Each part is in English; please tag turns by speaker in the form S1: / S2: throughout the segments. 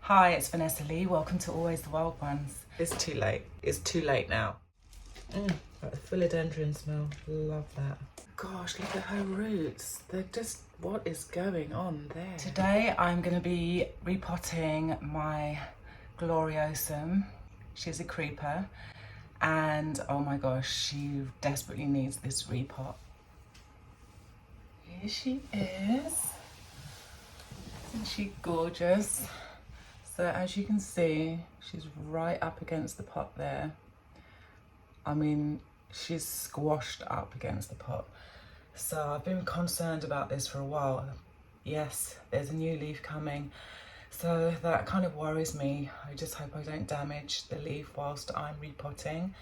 S1: Hi, it's Vanessa Lee. Welcome to Always the Wild Ones.
S2: It's too late. It's too late now. That philodendron smell. Love that. Gosh, look at her roots. They're just, what is going on there?
S1: Today I'm going to be repotting my gloriosum. She's a creeper and oh my gosh, she desperately needs this repot. Here she is. Isn't she gorgeous? So as you can see, she's right up against the pot there. I mean, she's squashed up against the pot. So I've been concerned about this for a while. Yes, there's a new leaf coming. So that kind of worries me. I just hope I don't damage the leaf whilst I'm repotting.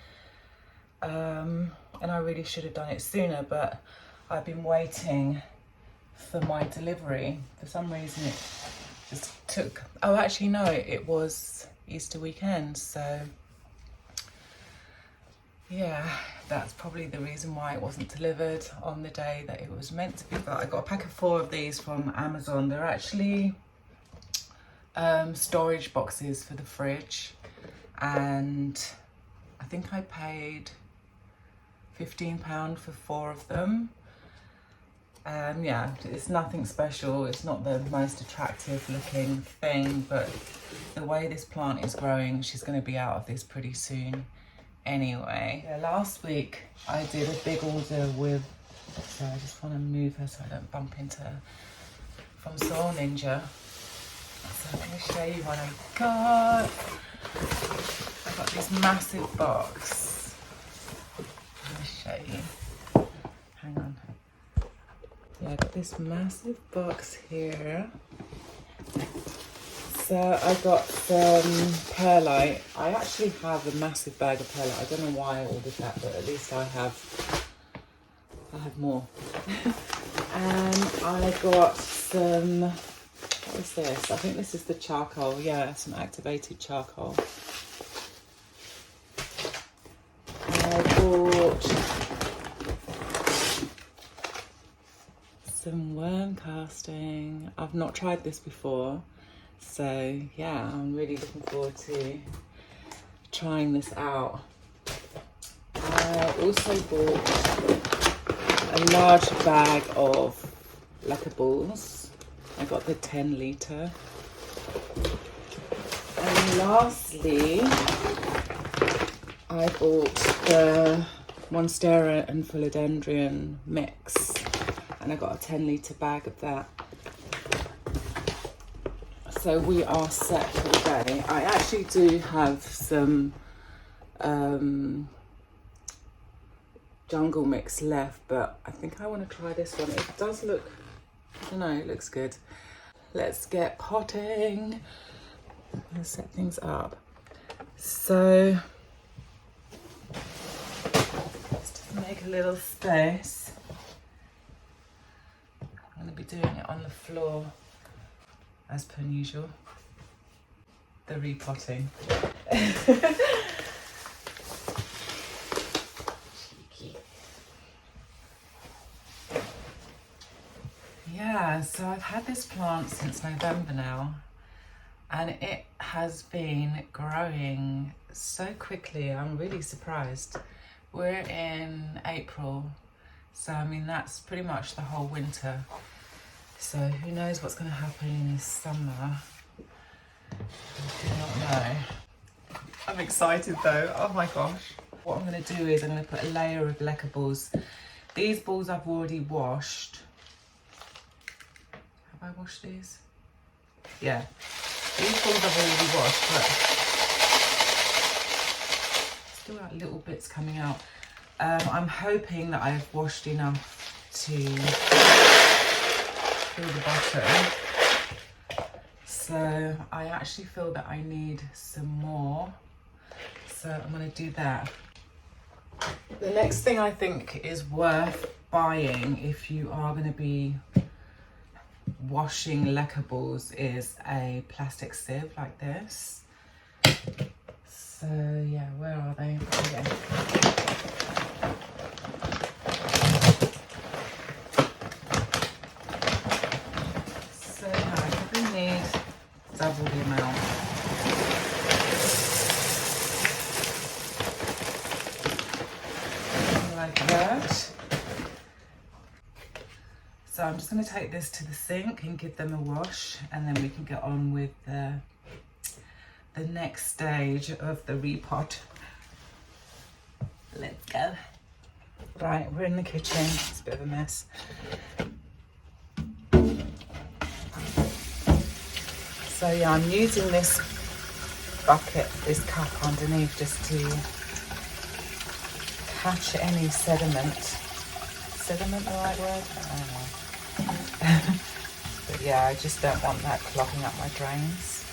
S1: And I really should have done it sooner, but I've been waiting for my delivery. For some reason it just took, oh actually no, it was Easter weekend, so yeah, that's probably the reason why it wasn't delivered on the day that it was meant to be. But I got a pack of 4 of these from Amazon. They're actually storage boxes for the fridge, and I think I paid £15 for 4 of them. Yeah, it's nothing special. It's not the most attractive looking thing, but the way this plant is growing, she's going to be out of this pretty soon anyway. Yeah, last week I did a big order with, so I just want to move her so I don't bump into her, from Soil Ninja. So let me show you what I got. I got this massive box. Let me show you. Hang on. Yeah, I got this massive box here. So I got some perlite. I actually have a massive bag of perlite. I don't know why I ordered that, but at least I have more. And I got some, what is this? I think this is the charcoal. Yeah, some activated charcoal. I bought some worm casting. I've not tried this before, so yeah, I'm really looking forward to trying this out. I also bought a large bag of lacquer balls. I got the 10 litre. And lastly, I bought the Monstera and Philodendron mix. And I got a 10 litre bag of that. So we are set for the day. I actually do have some jungle mix left, but I think I want to try this one. It does look, I don't know, it looks good. Let's get potting. Let's set things up. So let's just make a little space. I'm going to be doing it on the floor as per usual. The repotting. Cheeky. Yeah, so I've had this plant since November now, and it has been growing so quickly. I'm really surprised. We're in April, so I mean that's pretty much the whole winter. So who knows what's going to happen in the summer? I do not know. I'm excited though. Oh my gosh. What I'm going to do is I'm going to put a layer of lacquer balls. These balls I've already washed. Have I washed these? Yeah. These balls I've already washed, but still got little bits coming out. I'm hoping that I've washed enough to fill the bottom. So I actually feel that I need some more. So I'm going to do that. The next thing I think is worth buying if you are going to be washing lacquer balls is a plastic sieve like this. So yeah, where are they? Okay. So yeah, I probably need double the amount. I'm just going to take this to the sink and give them a wash, and then we can get on with the next stage of the repot. Let's go. Right, we're in the kitchen. It's a bit of a mess. So yeah, I'm using this bucket, this cup underneath, just to catch any sediment. Sediment, the right word? I don't know. But yeah, I just don't want that clogging up my drains.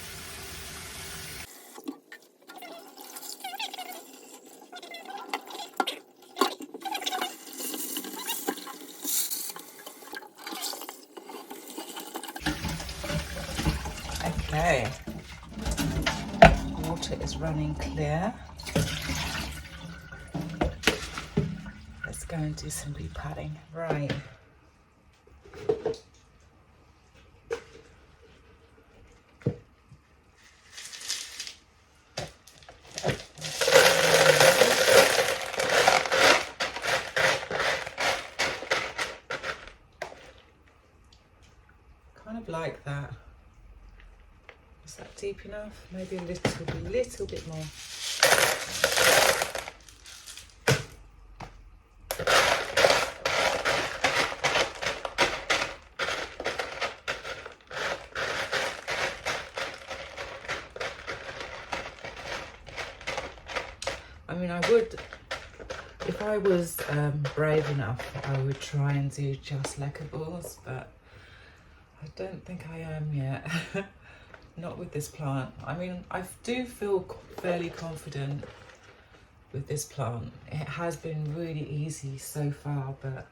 S1: Okay, water is running clear. Let's go and do some repotting. Right. Kind of like that. Is that deep enough? Maybe a little bit more. I mean, I would, if I was brave enough, I would try and do just leckables, but I don't think I am yet. Not with this plant. I mean, I do feel fairly confident with this plant. It has been really easy so far, but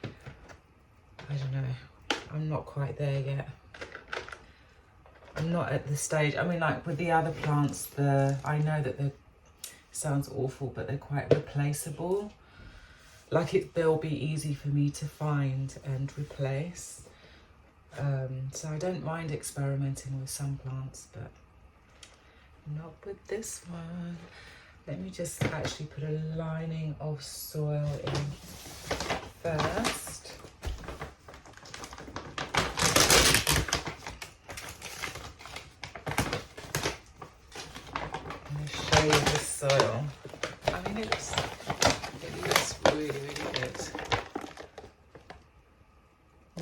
S1: I don't know. I'm not quite there yet. I'm not at the stage. I mean, like with the other plants, I know that sounds awful, but they're quite replaceable. Like they'll be easy for me to find and replace. So I don't mind experimenting with some plants, but not with this one. Let me just actually put a lining of soil in first. I'm going to show you the soil. I mean, it looks really, really good.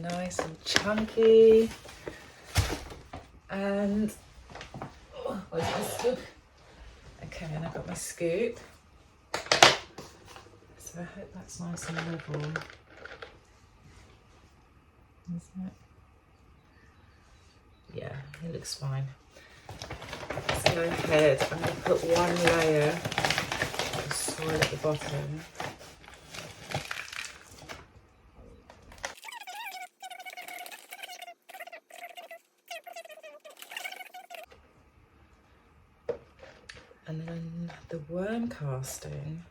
S1: Nice and chunky. And where's my scoop? Okay, and I've got my scoop. So I hope that's nice and level. Isn't it? Yeah, it looks fine. Let's go ahead. I'm going to put one layer of soil at the bottom. And then the worm casting,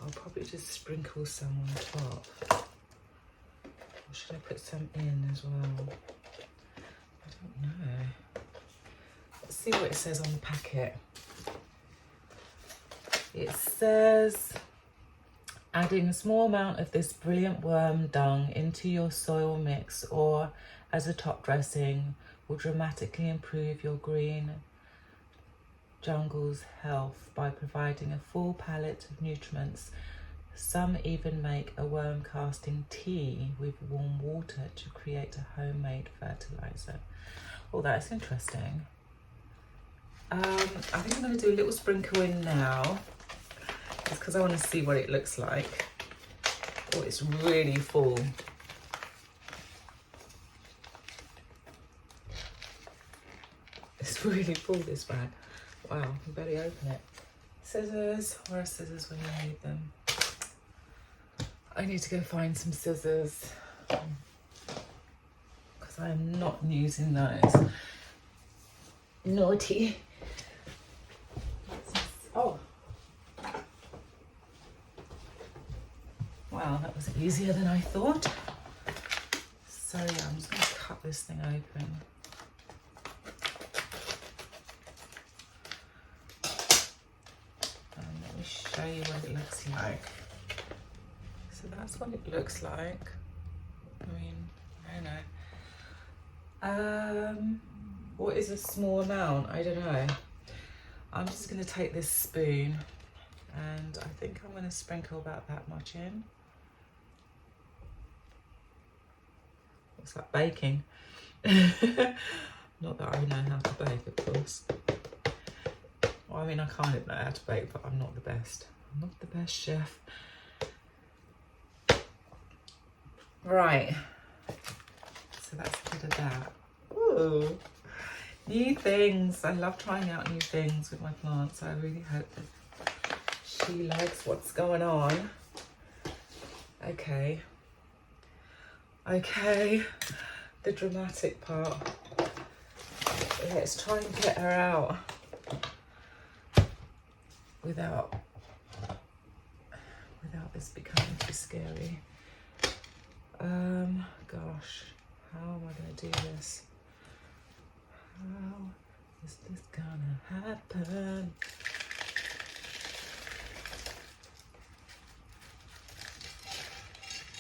S1: I'll probably just sprinkle some on top. Or should I put some in as well? I don't know. Let's see what it says on the packet. It says, adding a small amount of this brilliant worm dung into your soil mix or as a top dressing will dramatically improve your green jungle's health by providing a full palette of nutrients. Some even make a worm casting tea with warm water to create a homemade fertilizer. Oh, that's interesting. I think I'm going to do a little sprinkle in now, just because I want to see what it looks like. Oh, it's really full. It's really full, this bag. Wow, I can barely open it. Scissors. Where are scissors when you need them? I need to go find some scissors because I am not using those. Naughty. Oh. Wow, that was easier than I thought. So yeah, I'm just going to cut this thing open. And let me show you what it looks like.
S2: So that's what it looks like. I mean, I don't know. What is a small amount? I don't know. I'm just going to take this spoon and I think I'm going to sprinkle about that much in. It's like baking. Not that I know how to bake, of course. Well, I mean, I kind of know how to bake, but I'm not the best. I'm not the best chef. Right. So that's a bit of that. Ooh. New things. I love trying out new things with my plants. I really hope that she likes what's going on. Okay. Okay. The dramatic part. Let's try and get her out without this becoming too scary. Gosh, how am I going to do this? How is this gonna happen?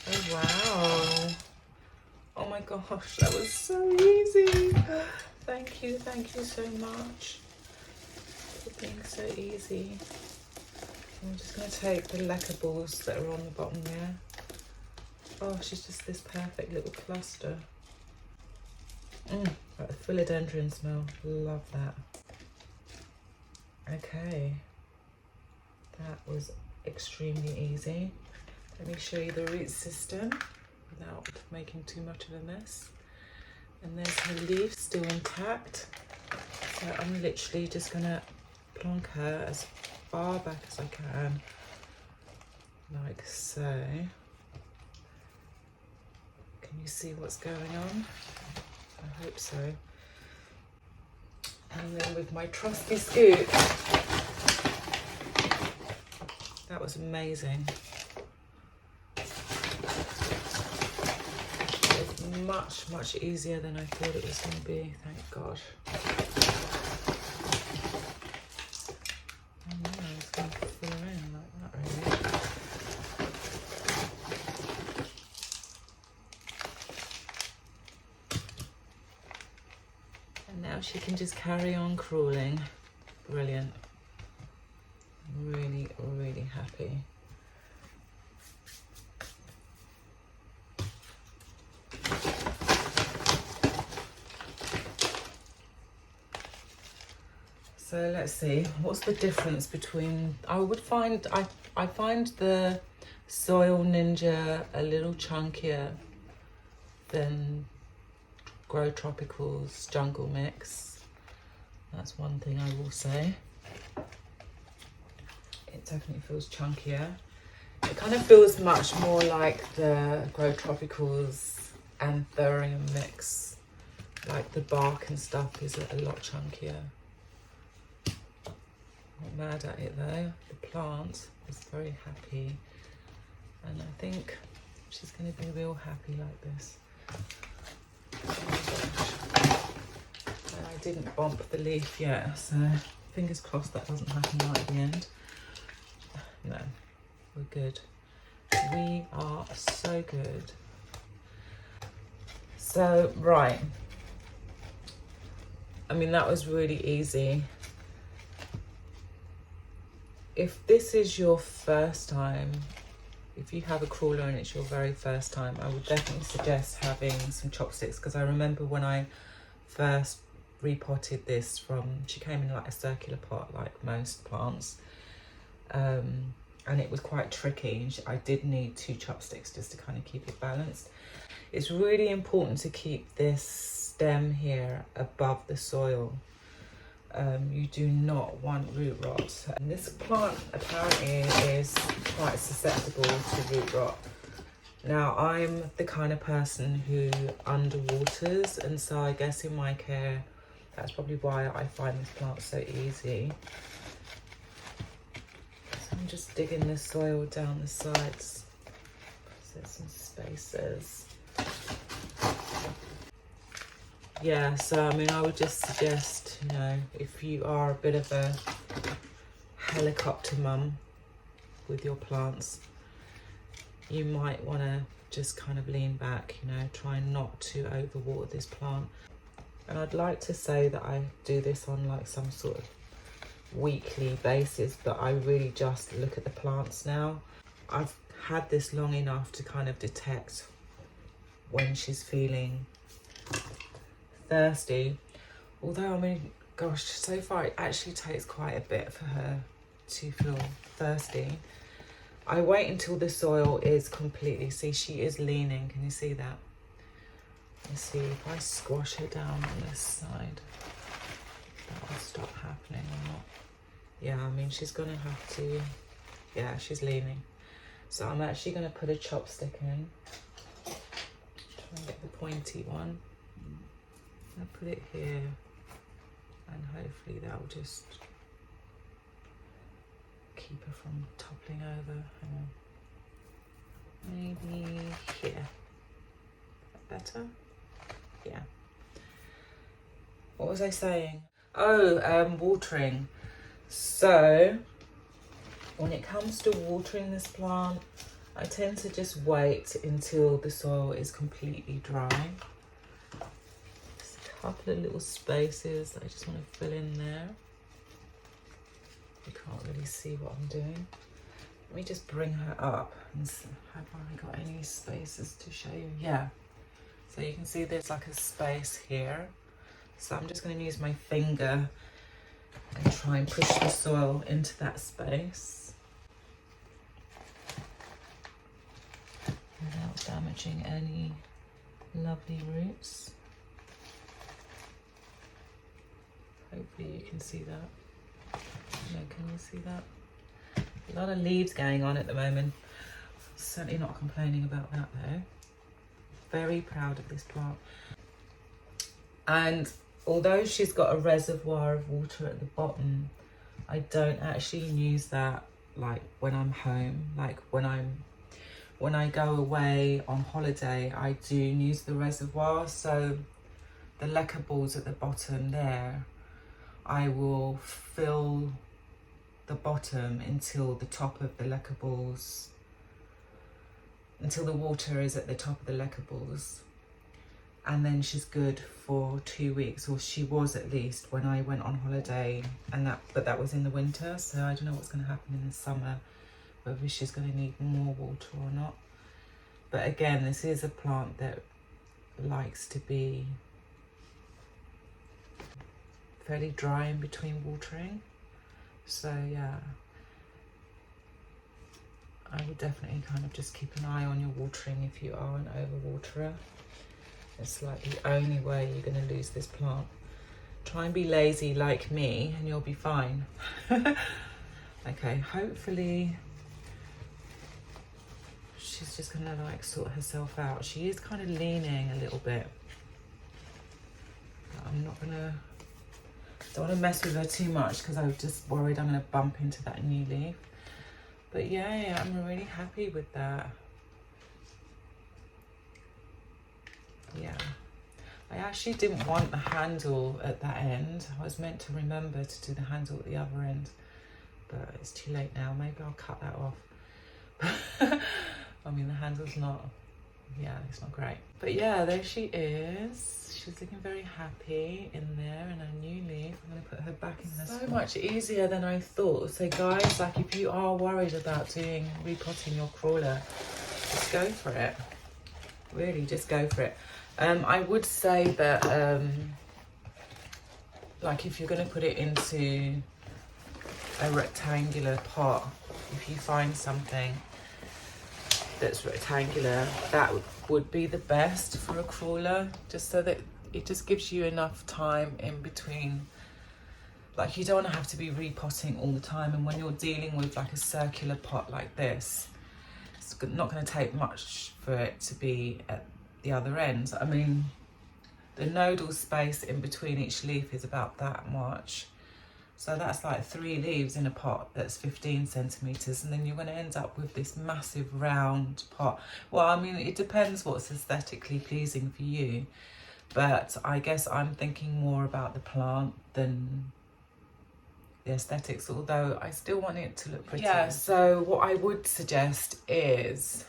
S2: Oh wow. Oh my gosh, that was so easy. Thank you so much for being so easy. I'm just going to take the lacquer balls that are on the bottom there. Oh, she's just this perfect little cluster. Like the philodendron smell, love that. Okay, that was extremely easy. Let me show you the root system without making too much of a mess. And there's her leaf still intact. So I'm literally just gonna plonk her as far back as I can, like so. Can you see what's going on? I hope so. And then with my trusty scoop, that was amazing. It's much easier than I thought it was going to be, thank God. Oh no, it's going to fill her in like that really. And now she can just carry on crawling. Brilliant. Really, really happy. So let's see, what's the difference between, I find the Soil Ninja a little chunkier than Grow Tropical's Jungle Mix. That's one thing I will say. It definitely feels chunkier. It kind of feels much more like the Grow Tropical's Anthurium mix. Like the bark and stuff is a lot chunkier. Not mad at it though. The plant is very happy. And I think she's going to be real happy like this. Oh my gosh. And I didn't bump the leaf yet, so fingers crossed that doesn't happen right at the end. No, we're good. We are so good. So, right. I mean, that was really easy. If this is your first time, if you have a crawler and it's your very first time, I would definitely suggest having some chopsticks, because I remember when I first repotted this she came in like a circular pot like most plants, and it was quite tricky. I did need 2 chopsticks just to kind of keep it balanced. It's really important to keep this stem here above the soil. You do not want root rot. And this plant apparently is quite susceptible to root rot. Now, I'm the kind of person who underwaters, and so I guess in my care, that's probably why I find this plant so easy. So I'm just digging the soil down the sides. So there's some spaces. Yeah, so I mean, I would just suggest, you know, if you are a bit of a helicopter mum with your plants, you might want to just kind of lean back, you know, try not to overwater this plant. And I'd like to say that I do this on like some sort of weekly basis, but I really just look at the plants now. I've had this long enough to kind of detect when she's feeling thirsty. Although, I mean, gosh, so far it actually takes quite a bit for her to feel thirsty. I wait until the soil is completely, see, she is leaning, can you see that? Let's see if I squash her down on this side, that will stop happening or not. Yeah, I mean, she's gonna have to, yeah, she's leaning. So I'm actually gonna put a chopstick in, try and get the pointy one. I'll put it here, and hopefully that will just keep her from toppling over. Hang on. Maybe here. Better? Yeah. What was I saying? Oh, watering. So, when it comes to watering this plant, I tend to just wait until the soil is completely dry. Just a couple of little spaces that I just want to fill in there. You can't really see what I'm doing. Let me just bring her up and see, have I got any spaces to show you? Yeah. So you can see there's like a space here. So I'm just going to use my finger and try and push the soil into that space without damaging any lovely roots. Hopefully you can see that. No, can you see that? A lot of leaves going on at the moment. Certainly not complaining about that though. Very proud of this plant. And although she's got a reservoir of water at the bottom, I don't actually use that like when I'm home. Like when I go away on holiday, I do use the reservoir. So the lecker balls at the bottom there, I will fill the bottom until the top of the lecker balls, until the water is at the top of the lecker balls. And then she's good for 2 weeks, or she was at least when I went on holiday, and but that was in the winter, so I don't know what's going to happen in the summer, whether she's going to need more water or not. But again, this is a plant that likes to be fairly dry in between watering. So yeah, I would definitely kind of just keep an eye on your watering if you are an overwaterer. It's like the only way you're going to lose this plant. Try and be lazy like me and you'll be fine. Okay, hopefully she's just going to like sort herself out. She is kind of leaning a little bit. I'm not going to, don't want to mess with her too much because I'm just worried I'm going to bump into that new leaf. But yeah, I'm really happy with that. Yeah, I actually didn't want the handle at that end. I was meant to remember to do the handle at the other end, but it's too late now. Maybe I'll cut that off. I mean, the handle's not, yeah, it's not great. But yeah, there she is. She's looking very happy in there in her new leaf. I'm going to put her back in her spot. So much easier than I thought. So guys, like if you are worried about doing repotting your crawler, just go for it. Really, just go for it. I would say that, like if you're going to put it into a rectangular pot, if you find something that's rectangular, that would be the best for a crawler, just so that it just gives you enough time in between. Like you don't want to have to be repotting all the time, and when you're dealing with like a circular pot like this, it's not going to take much for it to be at the other end. I mean, the nodal space in between each leaf is about that much. So that's like 3 leaves in a pot that's 15 centimeters, and then you're going to end up with this massive round pot. Well, I mean, it depends what's aesthetically pleasing for you, but I guess I'm thinking more about the plant than the aesthetics, although I still want it to look pretty. Yeah, so what I would suggest is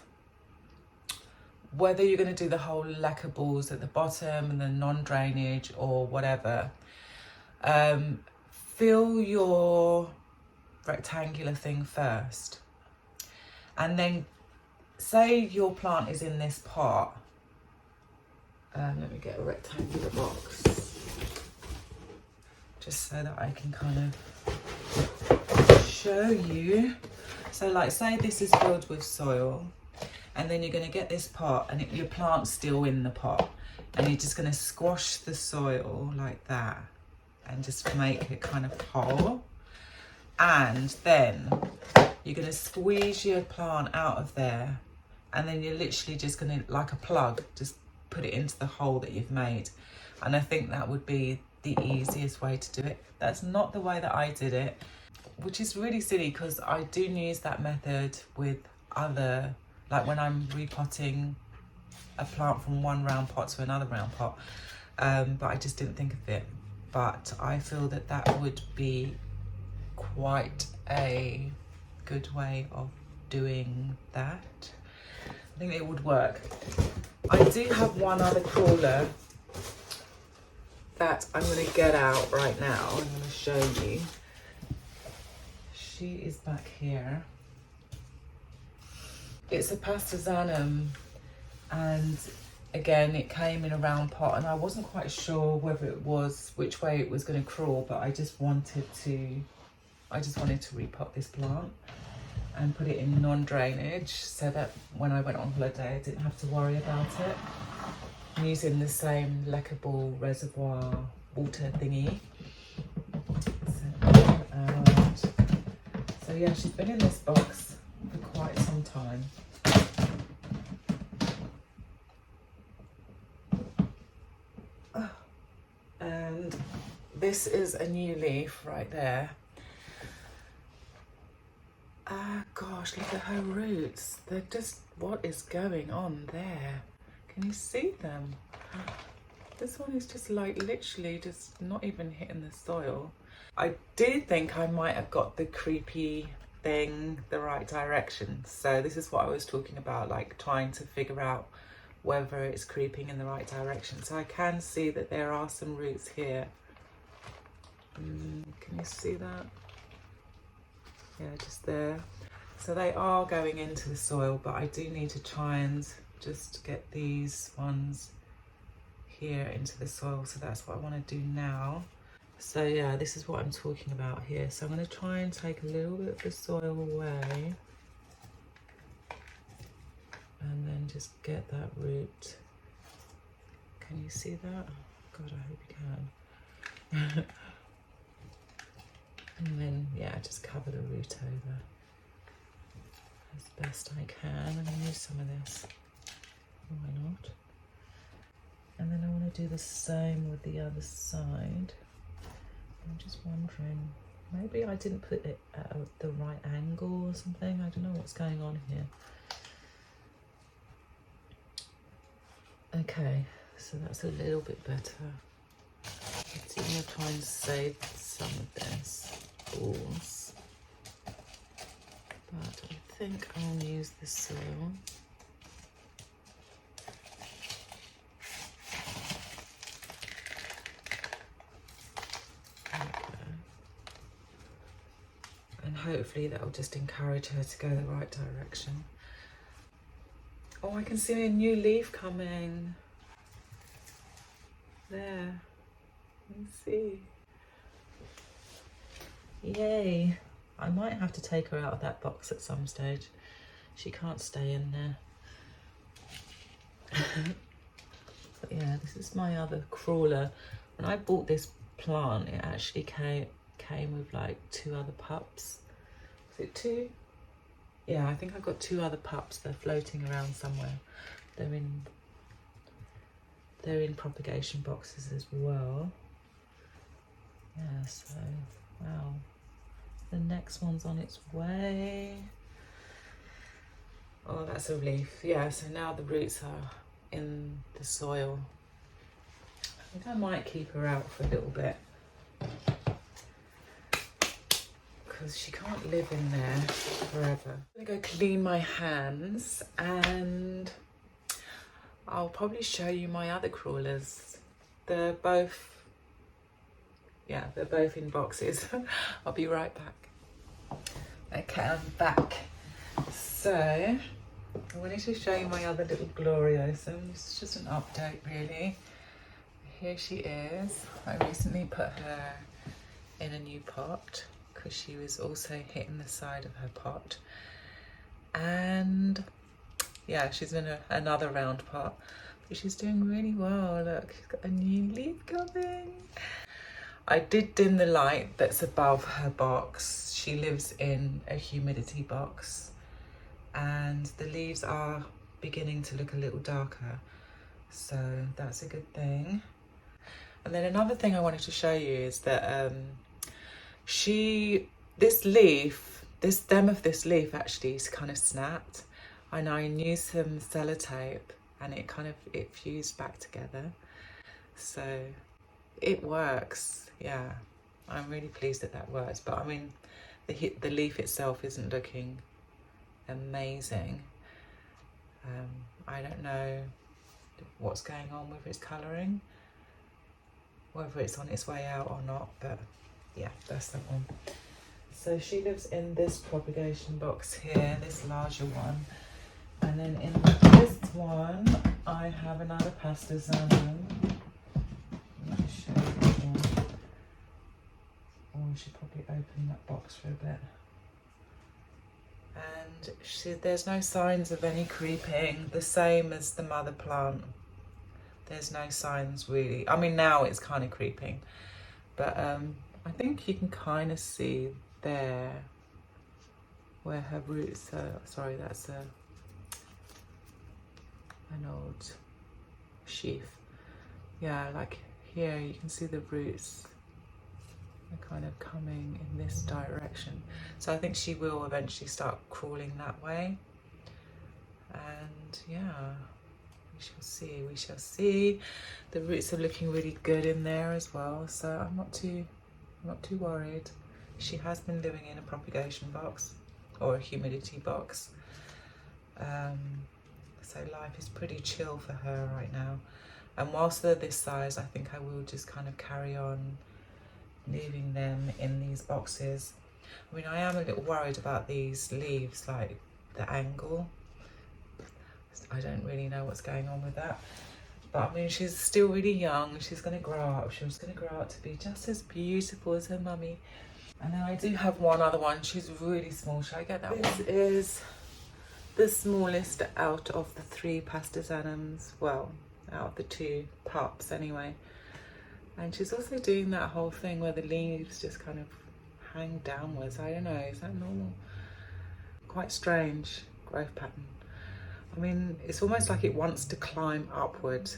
S1: whether you're going to do the whole lacquer balls at the bottom and the non-drainage or whatever, fill your rectangular thing first, and then say your plant is in this pot. Let me get a rectangular box just so that I can kind of show you. So like, say this is filled with soil, and then you're going to get this pot and your plant's still in the pot, and you're just going to squash the soil like that and just make it kind of whole. And then you're going to squeeze your plant out of there, and then you're literally just going to, like a plug, just put it into the hole that you've made. And I think that would be the easiest way to do it. That's not the way that I did it, which is really silly because I do use that method with other, like when I'm repotting a plant from one round pot to another round pot, but I just didn't think of it. But I feel that that would be quite a good way of doing that. I think it would work. I do have one other crawler that I'm going to get out right now. I'm going to show you. She is back here. It's a pastazanum, and again it came in a round pot, and I wasn't quite sure whether it was, which way it was going to crawl, but I just wanted to repot this plant and put it in non-drainage so that when I went on holiday I didn't have to worry about it. I'm using the same lacquer ball reservoir water thingy. So yeah, she's been in this box for quite some time. And this is a new leaf right there. Ah, gosh, look at her roots. They're just, what is going on there? Can you see them? This one is just like literally just not even hitting the soil. I did think I might have got the creepy thing the right direction. So this is what I was talking about, like trying to figure out whether it's creeping in the right direction. So I can see that there are some roots here. Can you see that? Yeah, just there. So they are going into the soil, but I do need to try and just get these ones here into the soil. So that's what I want to do now. So yeah, this is what I'm talking about here. So I'm going to try and take a little bit of the soil away and then just get that root. Can you see that? God, I hope you can. And then, yeah, just cover the root over as best I can. I'm going to use some of this. Why not? And then I want to do the same with the other side. I'm just wondering, maybe I didn't put it at the right angle or something. I don't know what's going on here. Okay, so that's a little bit better. I'm going to try and save some of this balls, but I think I'll use the soil. And hopefully that will just encourage her to go the right direction. Oh, I can see a new leaf coming. There. You can see. Yay. I might have to take her out of that box at some stage. She can't stay in there. But yeah, this is my other crawler. When I bought this plant, it actually came with like 2 other pups. Was it 2? Yeah, I think I've got 2 other pups. They're floating around somewhere. They're in propagation boxes as well. Yeah, so wow. The next one's on its way. Oh, that's a relief. Yeah, so now the roots are in the soil. I think I might keep her out for a little bit, because she can't live in there forever. I'm gonna go clean my hands, and
S2: I'll probably show you my other crawlers. They're both in boxes. I'll be right back. Okay, I'm back. So I wanted to show you my other little gloriosum. This is just an update really. Here she is. I recently put her in a new pot because she was also hitting the side of her pot. And yeah, she's in another round pot, but she's doing really well. Look, she's got a new leaf coming. I did dim the light that's above her box. She lives in a humidity box and the leaves are beginning to look a little darker. So that's a good thing. And then another thing I wanted to show you is that this stem of this leaf actually is kind of snapped. And I used some sellotape and it fused back together. So it works, yeah. I'm really pleased that works. But I mean, the leaf itself isn't looking amazing. I don't know what's going on with its colouring, whether it's on its way out or not, but yeah, that's that one. So she lives in this propagation box here, this larger one. And then in this one, I have another pastazanum. Let me show you this one. Oh, we should probably open that box for a bit. And there's no signs of any creeping, the same as the mother plant. There's no signs really. I mean, now it's kind of creeping, but I think you can kind of see there where her roots are. Sorry, that's an old sheaf. Yeah, like here you can see the roots are kind of coming in this direction. So I think she will eventually start crawling that way. And yeah, we shall see. The roots are looking really good in there as well, so I'm not too worried. She has been living in a propagation box or a humidity box, so life is pretty chill for her right now. And whilst they're this size, I think I will just kind of carry on leaving them in these boxes. I mean, I am a little worried about these leaves, like the angle. I don't really know what's going on with that. But I mean, she's still really young. She's going to grow up. She's going to grow up to be just as beautiful as her mummy. And then I do have one other one. She's really small. Shall I get that one? This is the smallest out of the 3 pastazanums. Well, out of the 2 pups anyway. And she's also doing that whole thing where the leaves just kind of hang downwards. I don't know, is that normal? Quite strange growth pattern. I mean, it's almost like it wants to climb upward.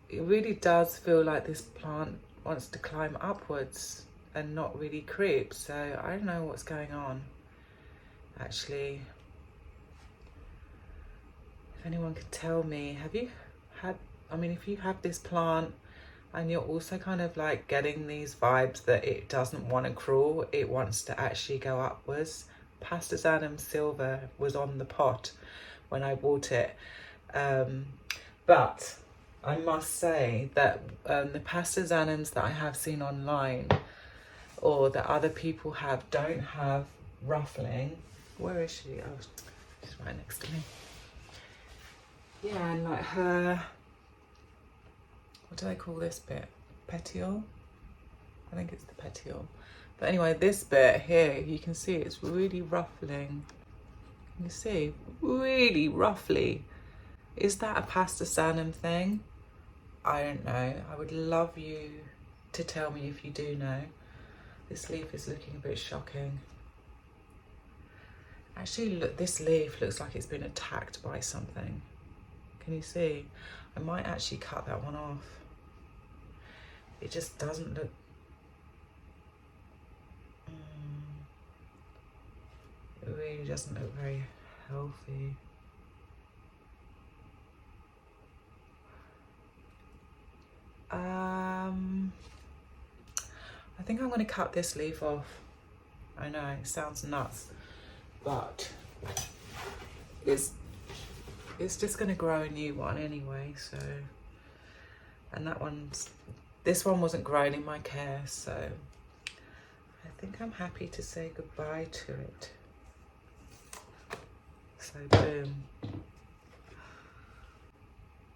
S2: It really does feel like this plant wants to climb upwards and not really creep. So I don't know what's going on, actually. If anyone could tell me, have you had, I mean, if you have this plant and you're also kind of like getting these vibes that it doesn't want to crawl, it wants to actually go upwards. Pastazanum silver was on the pot when I bought it, but I must say that the pastazanums that I have seen online or that other people have don't have ruffling. Where is she? Oh, she's right next to me. Yeah, and like her, what do they call this bit? Petiole? I think it's the petiole. But anyway, this bit here, you can see it's really ruffling. Can you see? Really roughly. Is that a pastazanum thing? I don't know. I would love you to tell me if you do know. This leaf is looking a bit shocking. Actually, look, this leaf looks like it's been attacked by something. Can you see? I might actually cut that one off. It just doesn't look... It really doesn't look very healthy. I think I'm going to cut this leaf off. I know, it sounds nuts, but it's it's just going to grow a new one anyway, so. And this one wasn't grown in my care, so I think I'm happy to say goodbye to it. So boom.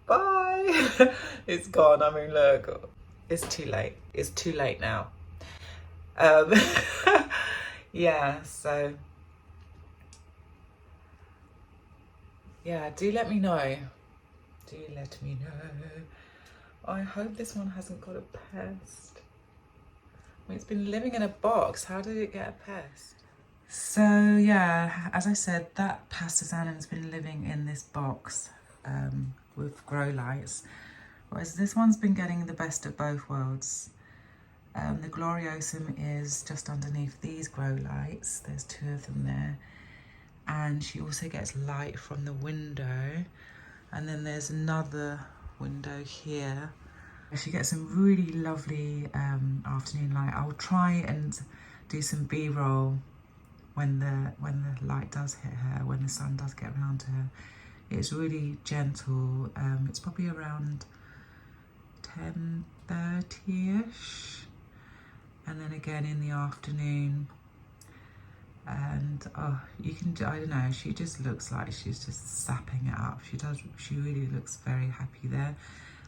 S2: Bye. It's gone. I mean, look, it's too late. It's too late now. Yeah, so yeah, do let me know. Do let me know. I hope this one hasn't got a pest. I mean, it's been living in a box. How did it get a pest? So yeah, as I said, that pastazanum's been living in this box with grow lights, whereas this one's been getting the best of both worlds. The gloriosum is just underneath these grow lights. There's 2 of them there. And she also gets light from the window. And then there's another window here. She gets some really lovely afternoon light. I'll try and do some B-roll when the light does hit her, when the sun does get around to her. It's really gentle. It's probably around 10:30ish. And then again in the afternoon. And oh, you can, I don't know, she just looks like she's just sapping it up. She really looks very happy there.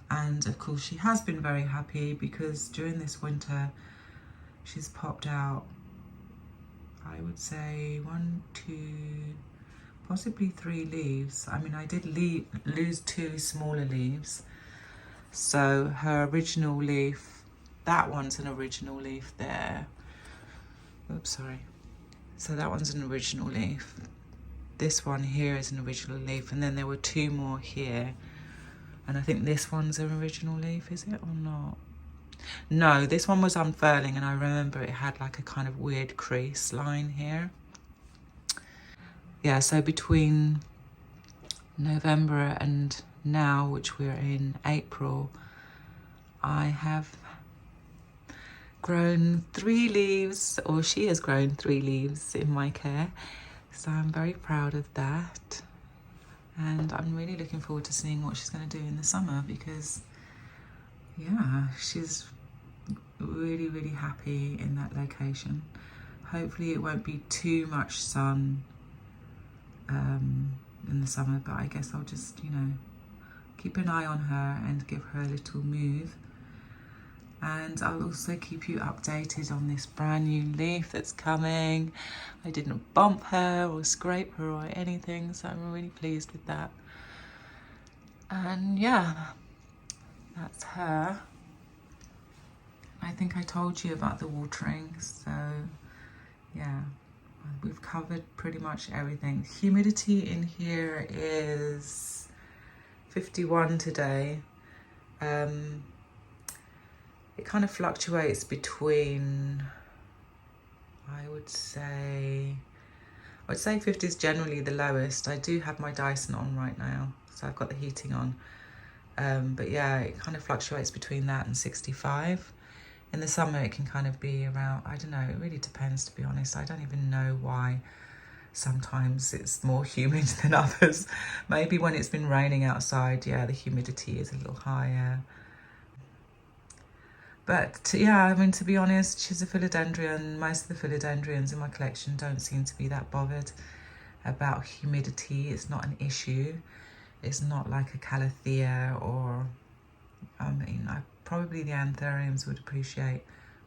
S2: And of course she has been very happy because during this winter she's popped out, I would say 1, 2, possibly 3 leaves. I mean, I did lose 2 smaller leaves. So her original leaf, that one's an original leaf there. Oops, sorry. So that one's an original leaf. This one here is an original leaf, and then there were 2 more here. And I think this one's an original leaf, is it or not? No, this one was unfurling, and I remember it had like a kind of weird crease line here. Yeah, so between November and now, which we're in April, I have grown 3 leaves, or she has grown 3 leaves in my care. So I'm very proud of that. And I'm really looking forward to seeing what she's going to do in the summer because, yeah, she's really, really happy in that location. Hopefully it won't be too much sun in the summer, but I guess I'll just, you know, keep an eye on her and give her a little move. And I'll also keep you updated on this brand new leaf that's coming. I didn't bump her or scrape her or anything, so I'm really pleased with that. And yeah, that's her. I think I told you about the watering, so yeah, we've covered pretty much everything. Humidity in here is 51 today. It kind of fluctuates between, I would say 50 is generally the lowest. I do have my Dyson on right now, so I've got the heating on. But yeah, it kind of fluctuates between that and 65. In the summer, it can kind of be around, I don't know, it really depends, to be honest. I don't even know why sometimes it's more humid than others. Maybe when it's been raining outside, yeah, the humidity is a little higher. But yeah, I mean, to be honest, she's a philodendron. Most of the philodendrons in my collection don't seem to be that bothered about humidity. It's not an issue. It's not like a calathea or, I mean, probably the anthuriums would appreciate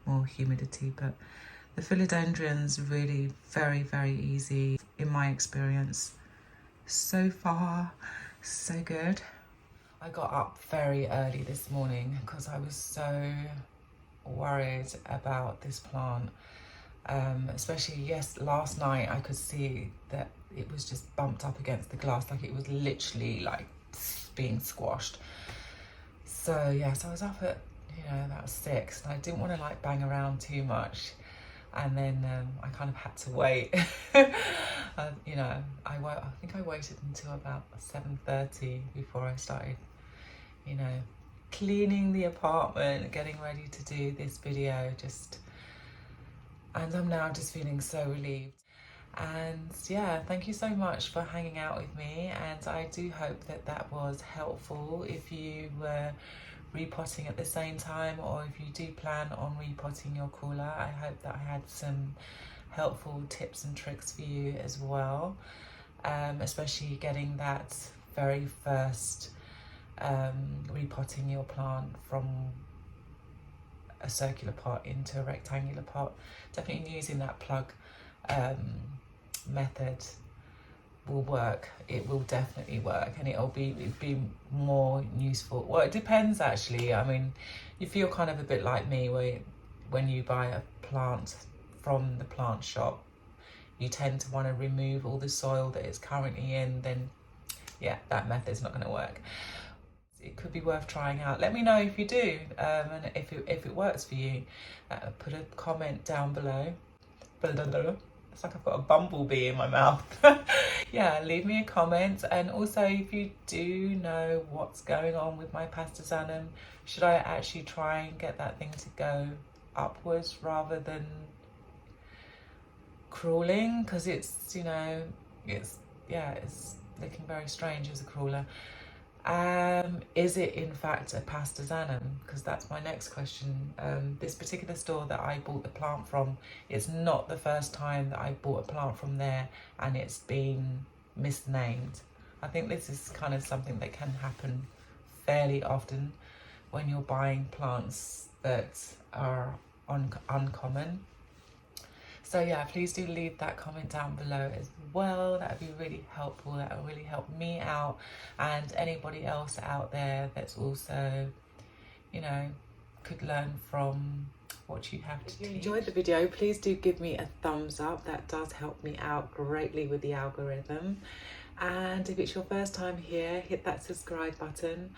S2: more humidity, but the philodendrons really very, very easy in my experience. So far, so good. I got up very early this morning because I was so worried about this plant. Especially, last night I could see that it was just bumped up against the glass, like it was literally like being squashed. So yeah, so I was up at, about 6, and I didn't want to like bang around too much. And then I kind of had to wait. I think I waited until about 7:30 before I started, cleaning the apartment, getting ready to do this video, and I'm now just feeling so relieved.
S1: And yeah, thank you so much for hanging out with me, and I do hope that that was helpful. If you were repotting at the same time, or if you do plan on repotting your crawler, I hope that I had some helpful tips and tricks for you as well, especially getting that very first repotting your plant from a circular pot into a rectangular pot. Definitely using that plug method will work. It will definitely work, and it'll be more useful. Well, it depends actually. I mean, you feel kind of a bit like me, where when you buy a plant from the plant shop, you tend to want to remove all the soil that it's currently in. Then yeah, that method's not going to work. It could be worth trying out. Let me know if you do, and if it works for you. Put a comment down below. It's like I've got a bumblebee in my mouth. Yeah, leave me a comment. And also, if you do know what's going on with my pastazanum, should I actually try and get that thing to go upwards rather than crawling? Because it's, you know, it's looking very strange as a crawler. Is it in fact a pastazanum? Because that's my next question. This particular store that I bought the plant from, it's not the first time that I bought a plant from there and it's been misnamed. I think this is kind of something that can happen fairly often when you're buying plants that are uncommon. So yeah, please do leave that comment down below as well. That would be really helpful. That would really help me out and anybody else out there that's also, you know, could learn from what you have to teach. If you enjoyed the video, please do give me a thumbs up. That does help me out greatly with the algorithm. And if it's your first time here, hit that subscribe button.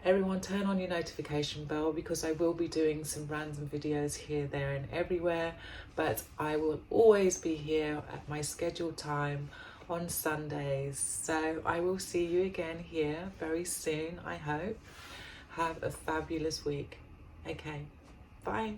S1: Everyone, turn on your notification bell, because I will be doing some random videos here, there and everywhere, but I will always be here at my scheduled time on Sundays. So I will see you again here very soon, I hope. Have a fabulous week. Okay, bye.